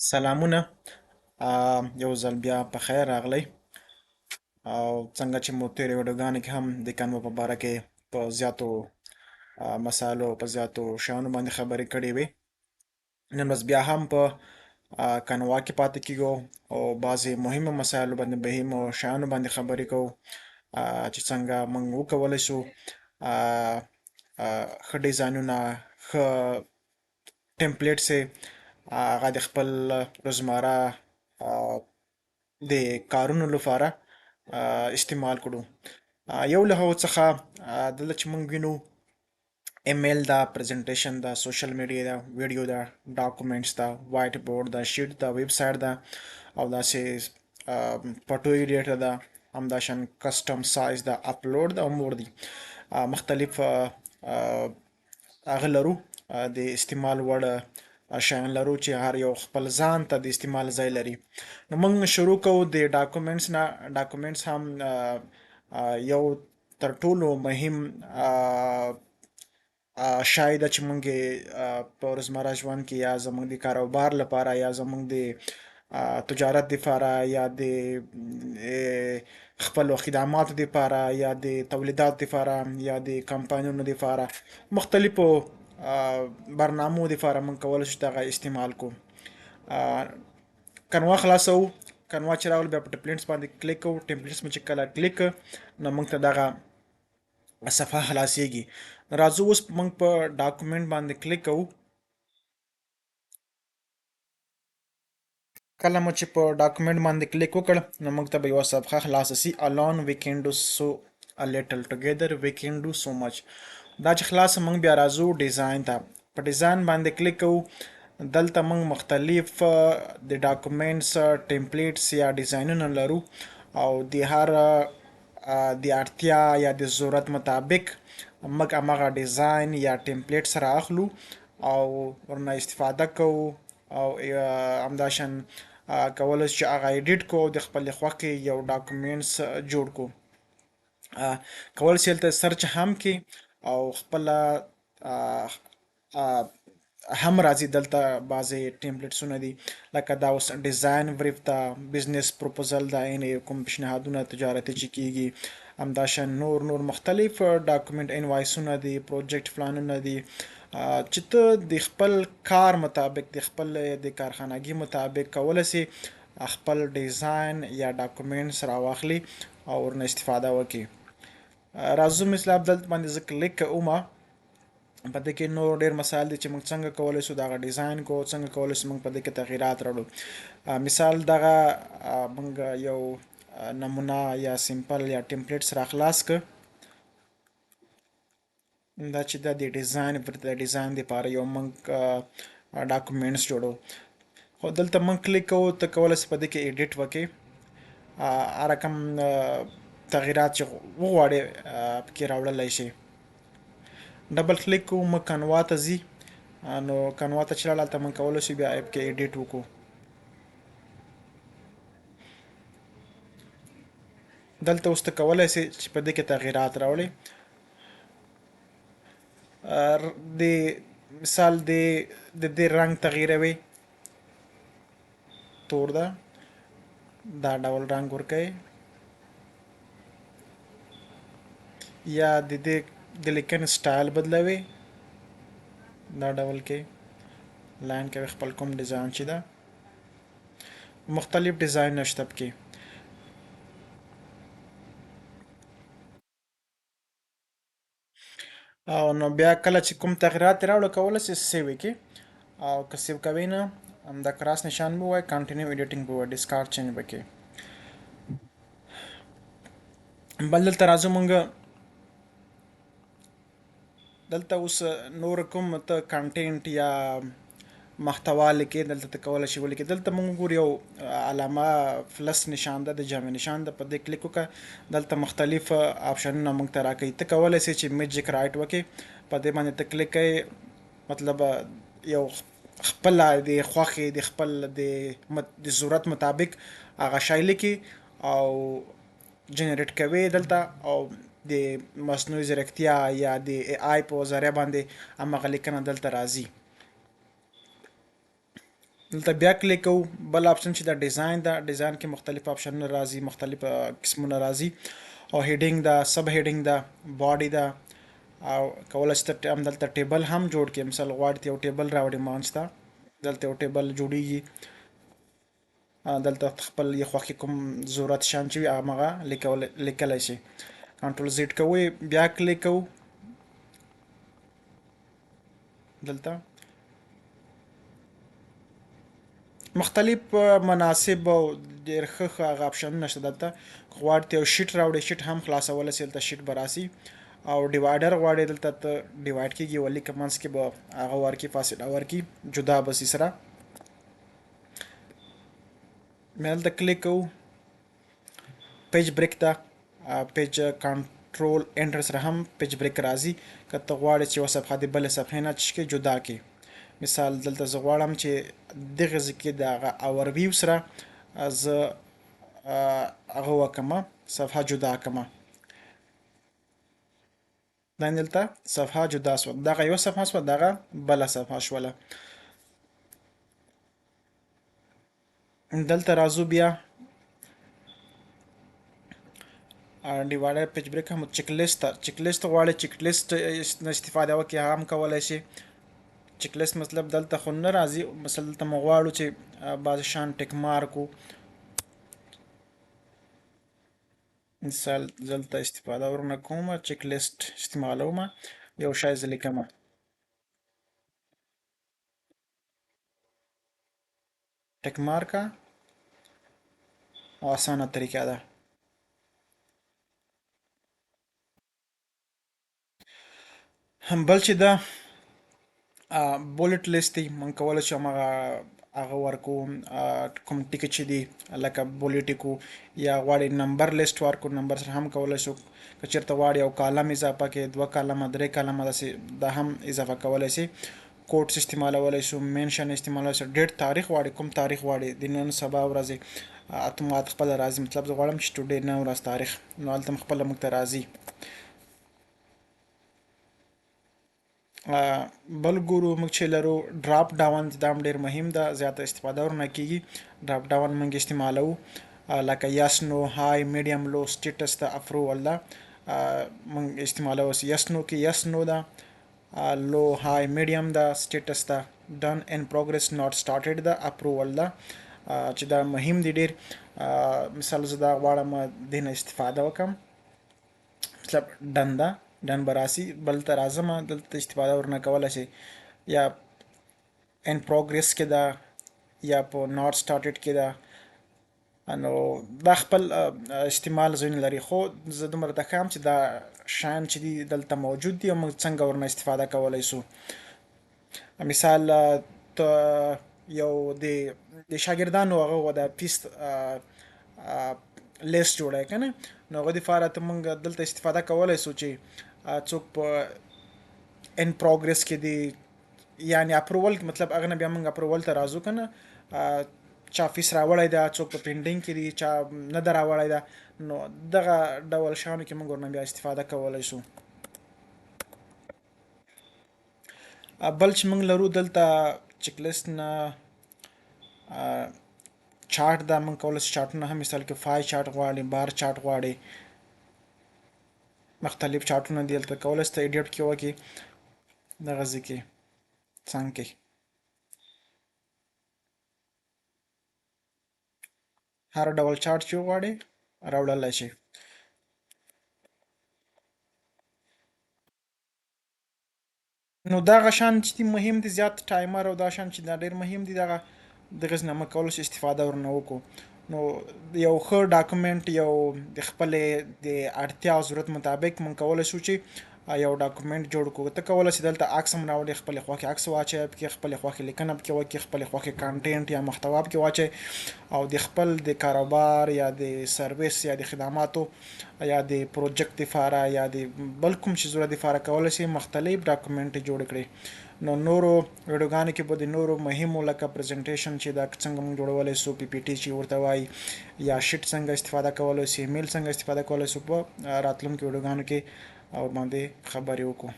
سلامونه. یو ځل بیا په خیر راغلی. او څنګه چې مو تېرې ویډیوګانې کې هم د کانوا په باره کې په زیاتو مسایلو په زیاتو شیانو باندې خبرې کړې وې. نن ورځ بیا هم په کانوا کې پاتې کیږو او بعضې مهمو مسایلو باندې مهمو شیانو باندې خبرې کوو چې څنګه موږ وکولی شو ښه ډیزاینونه، ښه ټمپلیټس یې هغه د خپل روزمره د کارونو لپاره استعمال کړو. یو له هغو څخه دلته چې موږ وینو ایمیل دا، پریزنټیشن دا، سوشل میډیا دا، ویډیو دا، ډاکومنټس دا، وایټ بورډ دا، شیټ دا، ویب سایټ دا، او داسې پټو ایډیټر دا، همداشان کسټم سایز دا، اپلوډ دا، او نور دي. مختلف هغه لرو د استعمال وړ شیان لرو چې هر یو خپل ځان ته د استعمال ځای لري. نو موږ شروع کوو د ډاکومنټس نه. ډاکومنټس هم یو تر ټولو مهم شای ده چې موږ په روزمره ژوند کې یا زموږ د کاروبار لپاره یا زموږ د تجارت دپاره یا د خپلو خدماتو دپاره یا د تولیداتو دپاره یا د کمپانیونو دپاره مختلفو برنامو دپاره موږ کولی شو دغه استعمال کو. کانوا خلاصو. کانوا چې راغله بیا په ټمپلیټس باندې کلیک کوو. ټمپلیټس مو چې کله کلیک نو موږ ته دغه صفحه خلاصیږي. راځو اوس موږ په ډاکومنټ باندې کلیک کوو. کله مو چې په ډاکومنټ باندې کلیک وکړ نو موږ ته به یوه صفحه خلاصه سي. alone we can do so a little together we can do so much. دا چې خلاصه موږ بیا راځو ډیزاین ته. په ډیزاین باندې کلیک کوو. دلته موږ مختلف د ډاکومنټس ټمپلیټس یا ډیزاینونه لرو او د هر د اړتیا یا د ضرورت مطابق موږ همغه ډیزاین یا ټمپلیټ سره اخلو او ورنه استفاده کوو او همداشان کولی شو چې هغه ایډیټ کو او د خپلې خوښې یو ډاکومنټس جوړ کو. کولی شي هلته سرچ هم کې او خپله هم راځي دلته بعضې ټمپلیټسونه دي لکه دا اوس ډیزاین بریف دا، بزنس پروپوزل دا، یعنې کوم پیشنهادونه تجارتي چې کیږي، همداشان نور مختلف ډاکومنټ انوایسونه دي، پروجیکټ پلانونه دي چې ته د خپل کار مطابق د خپل د کارخانګي مطابق کولی سي خپل ډیزاین یا ډاکومنټس راواخلي او ورنه استفاده وکړي. راځو مثلا دلته باندې زه کلیک کوم. په دې کې نور ډېر مسایل دي چې موږ څنګه کولی شو دغه ډیزاین کو، څنګه کولی شو موږ په دې کې تغییرات راوړو. مثال دغه موږ یو نمونه یا سمپل یا ټمپلیټس را خلاص کړ. دا چې دا د ډیزاین دپاره یو موږ ډاکومنټس جوړو. خو دلته موږ کلیک کوو. ته کولی شې په دې کې ایډیټ وکړې هر رقم تغییرات چې وغواړې پکې راوړلی شي. ډبل کلیک کوو. موږ کانوا ته ځي. نو کانوا ته چې لاړ هلته موږ کولی شو بیا پکې ایډیټ وکړو. دلته اوس ته کولی شې چې په دې کې تغییرات راوړې. د مثال د دې رنګ تغییروي. تور ده، دا ډول رنګ ورکوي یا د دې د لیکنې سټایل بدلوي. دا ډول کې لاین کوي خپل کوم ډیزاین چې ده. مختلف ډیزاینونه شته پکې. او نو بیا کله چې کوم تغییرات یې راوړو کولی شې سیو یې کړې او که سیو کوې نه همدا کراس نشان به ووایي، کنټینیو ایډیټینګ به ووایي، ډسکارډ چینج به کړې. بل دلته راځو مونږ دلته اوس نور کوم ته کنټینټ یا محتوا لیکې دلته ته کولی شې ولیکې. دلته مونږ ګورو یو علامه پلس نشان ده، د جمع نشان ده. په دې کلیک وکړه. دلته مختلف آپشنونه مونږ ته راکوي. ته کولی شې چې میجیک رایټ وکړې. په دې باندې ته کلیک کوې. مطلب یو خپله د خوښې د خپل د ضرورت مطابق هغه شی لیکي او جنریټ کوي دلته او د مصنوعي ځیرکتیا یا د ای آی په ذریعه باندې همغه لیکنه دلته راځي. دلته بیا کلیک کوو بل آپشن چې دا ډیزاین ده، ډیزاین کې مختلف آپشنونه راځي، مختلف قسمونه راځي، او هیډینګ ده، سب هیډینګ ده، باډي ده، او کولی شي ته همدلته ټیبل هم جوړ کړي. مثال غواړې ته یو ټیبل راوړې منځ ته، دلته یو ټیبل جوړیږي. دلته خپل یې خوښې کوم ضرورت شیان چې وي همغه لیکلی شي. کنټرول زیډ کوئ، بیا کلیک کوو دلته مختلف مناسب او ډېر ښه هغه آپشنونه شته دلته. که غواړې ته یو شیټ راوړې، شیټ هم خلاصولی شې، دلته شیټ به راسي. او ډیوایډر غواړې دلته ته ډیوایډ کېږي، یوه لیکه منځ کې به هغه ورکړي، فاصله ورکړي، جدا به سي سره. بیا دلته کلیک کوو، پیج بریک ته پیج کنټرول انټر سره هم پیج بریک راځي. که ته غواړې چې یوه صفحه د بلې صفحې نه چې کې جدا کړي. مثال دلته زه غواړم چې دغه ځای کې د هغه اورویو سره زه هغه وکړمه، صفحه جدا کړمه. دا دلته صفحه جدا شوه، دغه یوه صفحه شوه، دغه بله صفحه شوله. دلته راځو بیا ډیوایډر پیج بریک هم چیک لیست ته، چیک لیست غواړئ چیک لیست نه استفاده وکړئ، هغه هم کولی شي. چیک لیست مطلب دلته خو نه راځي، مثلا دلته موږ غواړو چې بعضې شیان ټیک مارک کړو. مثال دلته استفاده ورنه کومه، چیک لیست استعمالومه، یو شی زه لیکمه. ټیک مارکه او اسانه طریقه ده. بل چې ده بولټ لیست دی، موږ کولی شو هغه ورکو، کوم ټکي چې دي لکه بولټ کو، یا غواړې نمبر لیست ورکو، نمبر سره هم کولی شو. که چېرته غواړې یو کالم اضافه کړې، 2 کالمه، 3 کالمه، داسې دا هم اضافه کولی شي. کوټس استعمالولی شو، منشن استعمالولی شو. ډیټ تاریخ غواړې، کوم تاریخ غواړې، د نن سبا ورځې اتومات خپله راځي. مطلب زه غواړم چې ټوډے نن ورځ تاریخ، نو هلته خپله موږ ته راځي. بل ګورو موږ چې لرو ډراپ ډاون، دا هم ډېر مهم ده، زیاته استفاده ورنه کېږي. ډراپ ډاون موږ استعمالوو، لکه یس نو، های، میډیم، لو، سټیټس ده، اپروول ده. موږ استعمالوو یس نو کې یس نو ده، لو، های، میډیم ده، سټیټس ده، ډن ان پروګرس، ناٹ سټارټډ ده، اپروول ده، چې دا مهم دي ډېر. مثال زه دا غواړم دې نه استفاده وکړم، مطلب ډن ده، ډن به راسي. بل ته راځم، دلته استفاده ورنه کولی شئ، یا ان پروګرس کې ده، یا په ناٹ سټارټډ کې ده. نو دا خپل استعمال ځینې لري، خو زه دومره ته ښیم چې دا شیان چې دي دلته موجود دي او موږ څنګه ورنه استفاده کولی شو. مثال ته یو د شاګردانو هغه د فیس لیست جوړی که نه، نو هغه دپاره ته موږ دلته استفاده کولی شو چې څوک په ان پروګرس کې دي، یعنې اپروول، مطلب هغه نه بیا موږ اپروول ته راځو که نه، چا فیس راوړی ده، څوک په پینډینګ کې دي، چا نه ده راوړی ده، نو دغه ډول شیانو کې موږ ورنه بیا استفاده کولی شو. بل چې موږ لرو دلته چیک لیست نه چارټ ده، موږ کولی شو چارټونه هم، مثال کې فای چارټ غواړې، بار چارټ غواړې، مختلف چارټونه دي دلته کولی شو ته ایډیټ کې وکړې دغه ځای کې څنګ کې. هر ډول چارټ چې وغواړې راوړلی شي. نو دغه شیان چې دي مهم دي، زیات ټایمر او دا شیان چې دا ډېر مهم دي، دغسې نه موږ کولی شو استفاده ورنه وکړو. نو یو ښه ډاکومنټ، یو د خپلې د اړتیا او ضرورت مطابق موږ کولی شو چې یو ډاکومنټ جوړ کړو. ته کولی شې دلته عکس هم راوړې، خپلې خوښې عکس واچوې پکې، خپلې خوښې لیکنه پکې وکړې، خپلې خوښې کانټینټ یا محتوا پکې واچوې، او د خپل د کاروبار یا د سرویس یا د خدماتو یا د پروجیکټ دپاره یا د بل کوم چې ضرورت دپاره کولی شې مختلف ډاکومنټ جوړ کړې. نو نورو ویډیوګانو کې به د نورو مهمو لکه پریزنټیشن چې دا څنګه موږ جوړولی شو، پی پی ټي چې ورته وایي، یا شیټ څنګه استفاده کولی شو، ایمیل څنګه استفاده کولی شو، په راتلونکو ویډیوګانو کې ورباندې خبرې وکړو.